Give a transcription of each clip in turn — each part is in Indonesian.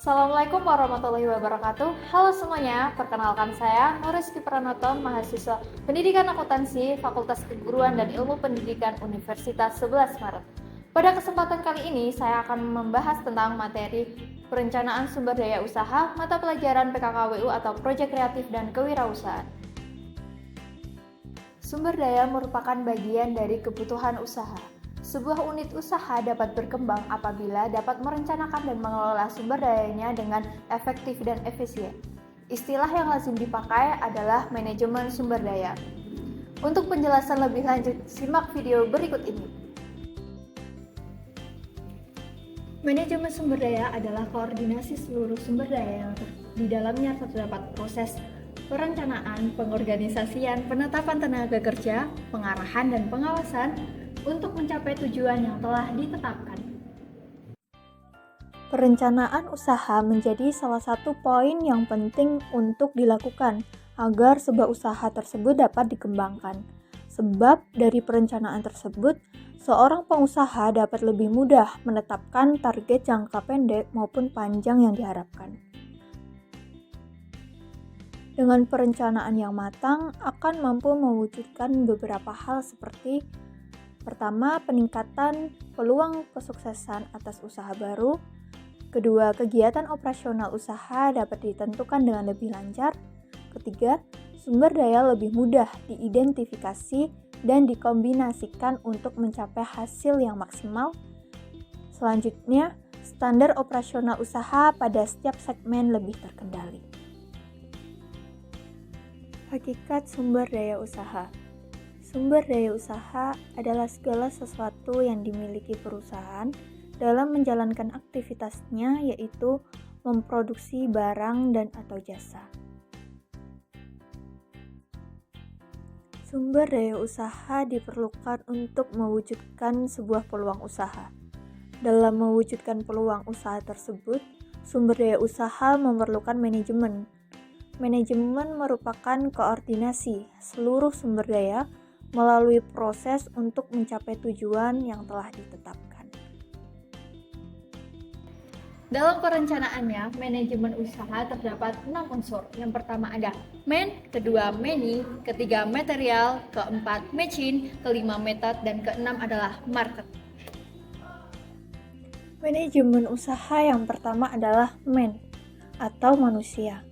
Assalamualaikum warahmatullahi wabarakatuh. Halo semuanya, perkenalkan saya Nuriski Pranoto, mahasiswa Pendidikan Akuntansi Fakultas Keguruan dan Ilmu Pendidikan Universitas 11 Maret. Pada kesempatan kali ini saya akan membahas tentang materi perencanaan sumber daya usaha, mata pelajaran PKKWU atau Proyek Kreatif dan Kewirausahaan. Sumber daya merupakan bagian dari kebutuhan usaha. Sebuah unit usaha dapat berkembang apabila dapat merencanakan dan mengelola sumber dayanya dengan efektif dan efisien. Istilah yang lazim dipakai adalah manajemen sumber daya. Untuk penjelasan lebih lanjut, simak video berikut ini. Manajemen sumber daya adalah koordinasi seluruh sumber daya yang di dalamnya terdapat proses perencanaan, pengorganisasian, penetapan tenaga kerja, pengarahan, dan pengawasan untuk mencapai tujuan yang telah ditetapkan. Perencanaan usaha menjadi salah satu poin yang penting untuk dilakukan agar sebuah usaha tersebut dapat dikembangkan. Sebab dari perencanaan tersebut, seorang pengusaha dapat lebih mudah menetapkan target jangka pendek maupun panjang yang diharapkan. Dengan perencanaan yang matang akan mampu mewujudkan beberapa hal seperti: pertama, peningkatan peluang kesuksesan atas usaha baru. Kedua, kegiatan operasional usaha dapat ditentukan dengan lebih lancar. Ketiga, sumber daya lebih mudah diidentifikasi dan dikombinasikan untuk mencapai hasil yang maksimal. Selanjutnya, standar operasional usaha pada setiap segmen lebih terkendali. Hakikat sumber daya usaha. Sumber daya usaha adalah segala sesuatu yang dimiliki perusahaan dalam menjalankan aktivitasnya, yaitu memproduksi barang dan atau jasa. Sumber daya usaha diperlukan untuk mewujudkan sebuah peluang usaha. Dalam mewujudkan peluang usaha tersebut, sumber daya usaha memerlukan manajemen. Manajemen merupakan koordinasi seluruh sumber daya melalui proses untuk mencapai tujuan yang telah ditetapkan. Dalam perencanaannya, manajemen usaha terdapat 6 unsur. Yang pertama ada man, kedua money, ketiga material, keempat machine, kelima method, dan keenam adalah market. Manajemen usaha yang pertama adalah man atau manusia.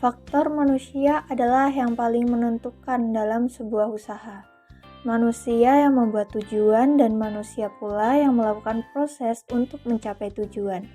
Faktor manusia adalah yang paling menentukan dalam sebuah usaha. Manusia yang membuat tujuan dan manusia pula yang melakukan proses untuk mencapai tujuan.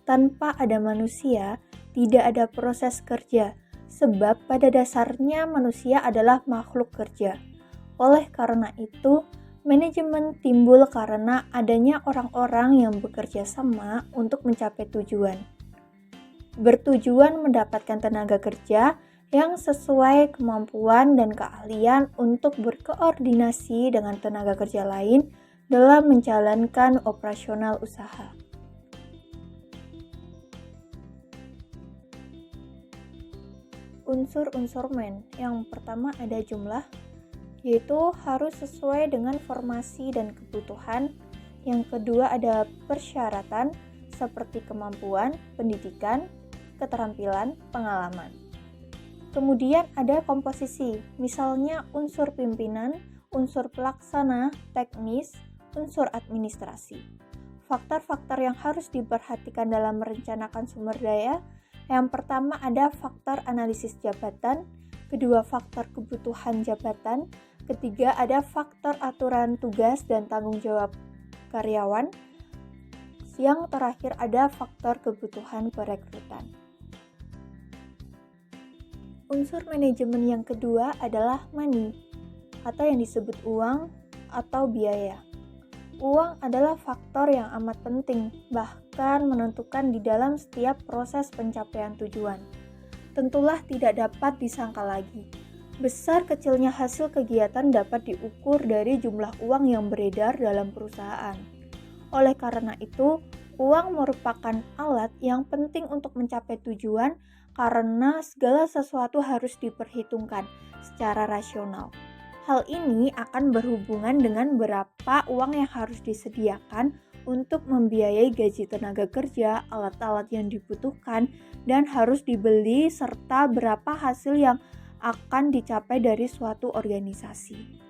Tanpa ada manusia, tidak ada proses kerja, sebab pada dasarnya manusia adalah makhluk kerja. Oleh karena itu, manajemen timbul karena adanya orang-orang yang bekerja sama untuk mencapai tujuan. Bertujuan mendapatkan tenaga kerja yang sesuai kemampuan dan keahlian untuk berkoordinasi dengan tenaga kerja lain dalam menjalankan operasional usaha. Unsur-unsur man, yang pertama ada jumlah, yaitu harus sesuai dengan formasi dan kebutuhan. Yang kedua ada persyaratan, seperti kemampuan, pendidikan, keterampilan, pengalaman. Kemudian ada komposisi, misalnya unsur pimpinan, unsur pelaksana, teknis, unsur administrasi. Faktor-faktor yang harus diperhatikan dalam merencanakan sumber daya, yang pertama ada faktor analisis jabatan, kedua faktor kebutuhan jabatan, ketiga ada faktor aturan tugas dan tanggung jawab karyawan, yang terakhir ada faktor kebutuhan perekrutan. Unsur manajemen yang kedua adalah money, atau yang disebut uang atau biaya. Uang adalah faktor yang amat penting, bahkan menentukan di dalam setiap proses pencapaian tujuan. Tentulah tidak dapat disangka lagi. Besar kecilnya hasil kegiatan dapat diukur dari jumlah uang yang beredar dalam perusahaan. Oleh karena itu, uang merupakan alat yang penting untuk mencapai tujuan karena segala sesuatu harus diperhitungkan secara rasional. Hal ini akan berhubungan dengan berapa uang yang harus disediakan untuk membiayai gaji tenaga kerja, alat-alat yang dibutuhkan, dan harus dibeli, serta berapa hasil yang akan dicapai dari suatu organisasi.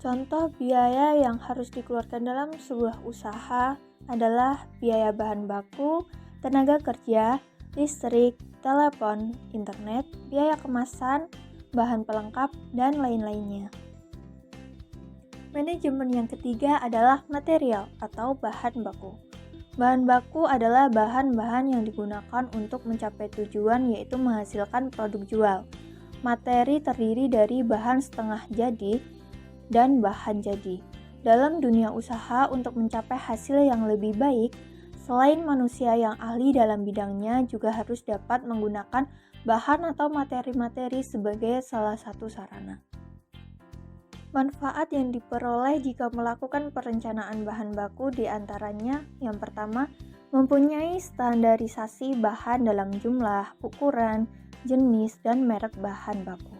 Contoh biaya yang harus dikeluarkan dalam sebuah usaha adalah biaya bahan baku, tenaga kerja, listrik, telepon, internet, biaya kemasan, bahan pelengkap, dan lain-lainnya. Manajemen yang ketiga adalah material atau bahan baku. Bahan baku adalah bahan-bahan yang digunakan untuk mencapai tujuan, yaitu menghasilkan produk jual. Materi terdiri dari bahan setengah jadi dan bahan jadi. Dalam dunia usaha, untuk mencapai hasil yang lebih baik, selain manusia yang ahli dalam bidangnya juga harus dapat menggunakan bahan atau materi-materi sebagai salah satu sarana. Manfaat yang diperoleh jika melakukan perencanaan bahan baku diantaranya: yang pertama, mempunyai standarisasi bahan dalam jumlah, ukuran, jenis, dan merek bahan baku.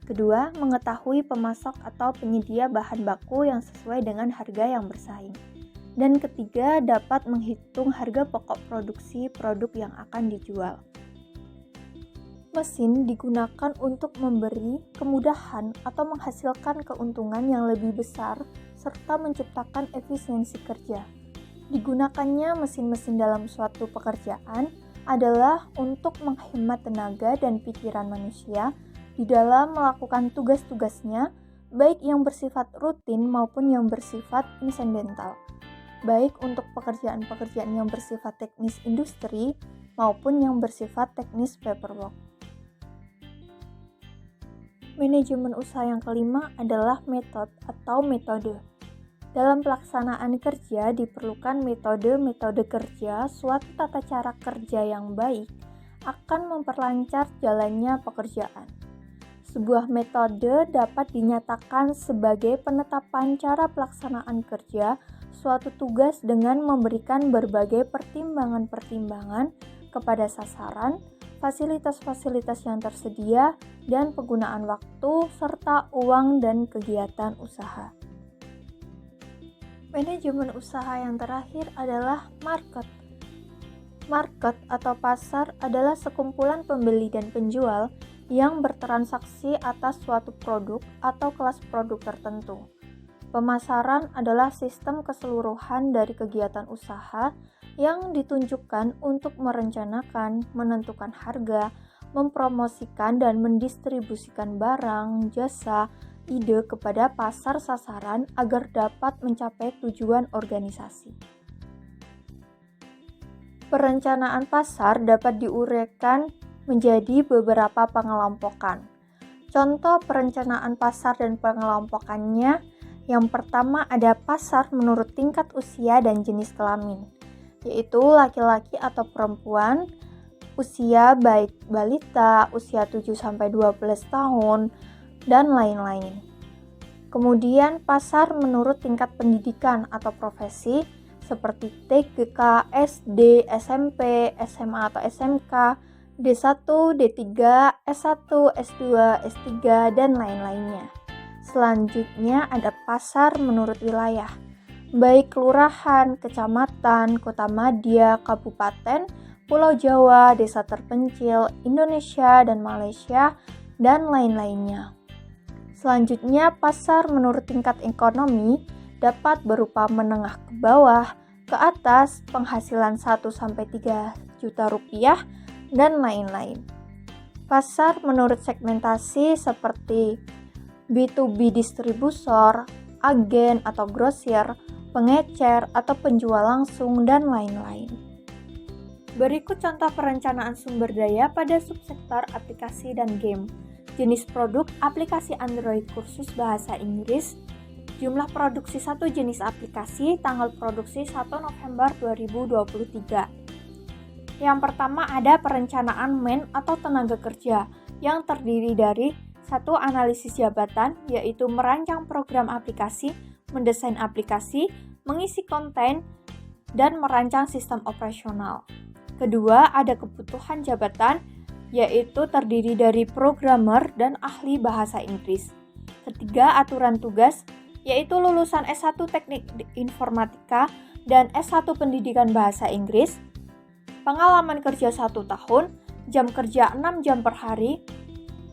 Kedua, mengetahui pemasok atau penyedia bahan baku yang sesuai dengan harga yang bersaing. Dan ketiga, dapat menghitung harga pokok produksi produk yang akan dijual. Mesin digunakan untuk memberi kemudahan atau menghasilkan keuntungan yang lebih besar serta menciptakan efisiensi kerja. Digunakannya mesin-mesin dalam suatu pekerjaan adalah untuk menghemat tenaga dan pikiran manusia di dalam melakukan tugas-tugasnya, baik yang bersifat rutin maupun yang bersifat insidental, baik untuk pekerjaan-pekerjaan yang bersifat teknis industri maupun yang bersifat teknis paperwork. Manajemen usaha yang kelima adalah metode. Dalam pelaksanaan kerja diperlukan metode kerja. Suatu tata cara kerja yang baik akan memperlancar jalannya pekerjaan. Sebuah metode dapat dinyatakan sebagai penetapan cara pelaksanaan kerja suatu tugas dengan memberikan berbagai pertimbangan-pertimbangan kepada sasaran, fasilitas-fasilitas yang tersedia, dan penggunaan waktu, serta uang dan kegiatan usaha. Manajemen usaha yang terakhir adalah market. Market atau pasar adalah sekumpulan pembeli dan penjual yang bertransaksi atas suatu produk atau kelas produk tertentu. Pemasaran adalah sistem keseluruhan dari kegiatan usaha yang ditunjukkan untuk merencanakan, menentukan harga, mempromosikan dan mendistribusikan barang, jasa, ide kepada pasar sasaran agar dapat mencapai tujuan organisasi. Perencanaan pasar dapat diuraikan menjadi beberapa pengelompokan. Contoh perencanaan pasar dan pengelompokannya: yang pertama ada pasar menurut tingkat usia dan jenis kelamin, yaitu laki-laki atau perempuan, usia baik balita, usia 7-12 tahun, dan lain-lain. Kemudian pasar menurut tingkat pendidikan atau profesi seperti TK, SD, SMP, SMA atau SMK, D1, D3, S1, S2, S3, dan lain-lainnya. Selanjutnya ada pasar menurut wilayah, baik kelurahan, kecamatan, kota madya, kabupaten, pulau Jawa, desa terpencil, Indonesia dan Malaysia, dan lain-lainnya. Selanjutnya pasar menurut tingkat ekonomi dapat berupa menengah ke bawah, ke atas, penghasilan 1-3 juta rupiah, dan lain-lain. Pasar menurut segmentasi seperti B2B distributor, agen atau grosir, pengecer atau penjual langsung, dan lain-lain. Berikut contoh perencanaan sumber daya pada subsektor aplikasi dan game. Jenis produk aplikasi Android kursus bahasa Inggris, jumlah produksi satu jenis aplikasi, tanggal produksi 1 November 2023. Yang pertama ada perencanaan man atau tenaga kerja yang terdiri dari 1. Analisis jabatan, yaitu merancang program aplikasi, mendesain aplikasi, mengisi konten, dan merancang sistem operasional. Kedua, ada kebutuhan jabatan, yaitu terdiri dari programmer dan ahli bahasa Inggris. Ketiga, aturan tugas, yaitu lulusan S1 Teknik Informatika dan S1 Pendidikan Bahasa Inggris, pengalaman kerja 1 tahun, jam kerja 6 jam per hari,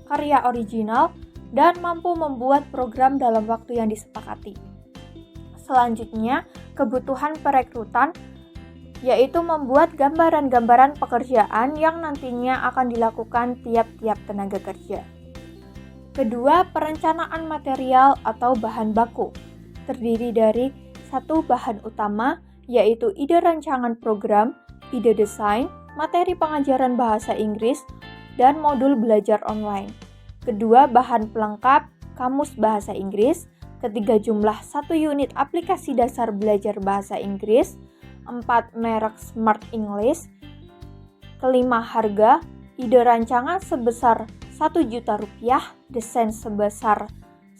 karya original, dan mampu membuat program dalam waktu yang disepakati. Selanjutnya, kebutuhan perekrutan, yaitu membuat gambaran-gambaran pekerjaan yang nantinya akan dilakukan tiap-tiap tenaga kerja. Kedua, perencanaan material atau bahan baku, terdiri dari satu bahan utama, yaitu ide rancangan program, ide desain, materi pengajaran bahasa Inggris, dan modul belajar online. Kedua, bahan pelengkap, kamus bahasa Inggris. Ketiga, jumlah 1 unit aplikasi dasar belajar bahasa Inggris. 4, merek Smart English. Kelima, harga, ide rancangan sebesar Rp1.000.000, desain sebesar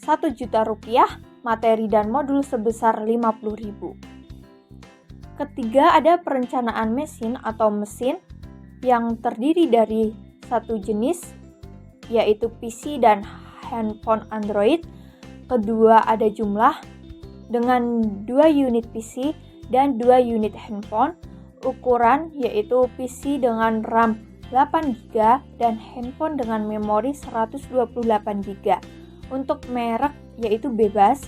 Rp1.000.000, materi dan modul sebesar Rp50.000. Ketiga, ada perencanaan mesin atau mesin yang terdiri dari satu jenis, yaitu PC dan handphone Android. Kedua, ada jumlah dengan 2 unit PC dan 2 unit handphone. Ukuran, yaitu PC dengan RAM 8GB dan handphone dengan memori 128GB. Untuk merek, yaitu bebas.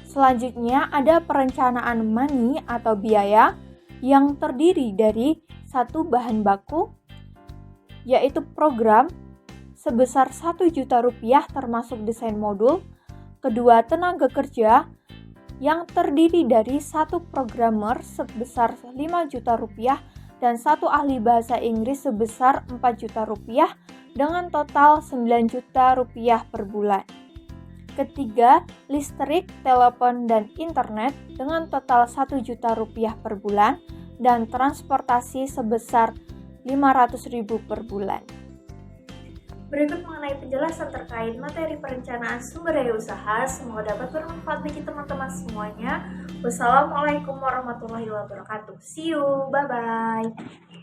Selanjutnya ada perencanaan money atau biaya yang terdiri dari satu bahan baku, yaitu program sebesar Rp1.000.000 termasuk desain modul. Kedua, tenaga kerja yang terdiri dari satu programmer sebesar Rp5.000.000 dan satu ahli bahasa Inggris sebesar Rp4.000.000 dengan total Rp9.000.000 per bulan. Ketiga, listrik, telepon, dan internet dengan total Rp1.000.000 per bulan dan transportasi sebesar Rp500.000 per bulan. Berikut mengenai penjelasan terkait materi perencanaan sumber daya usaha. Semoga dapat bermanfaat bagi teman-teman semuanya. Wassalamualaikum warahmatullahi wabarakatuh. See you, bye-bye.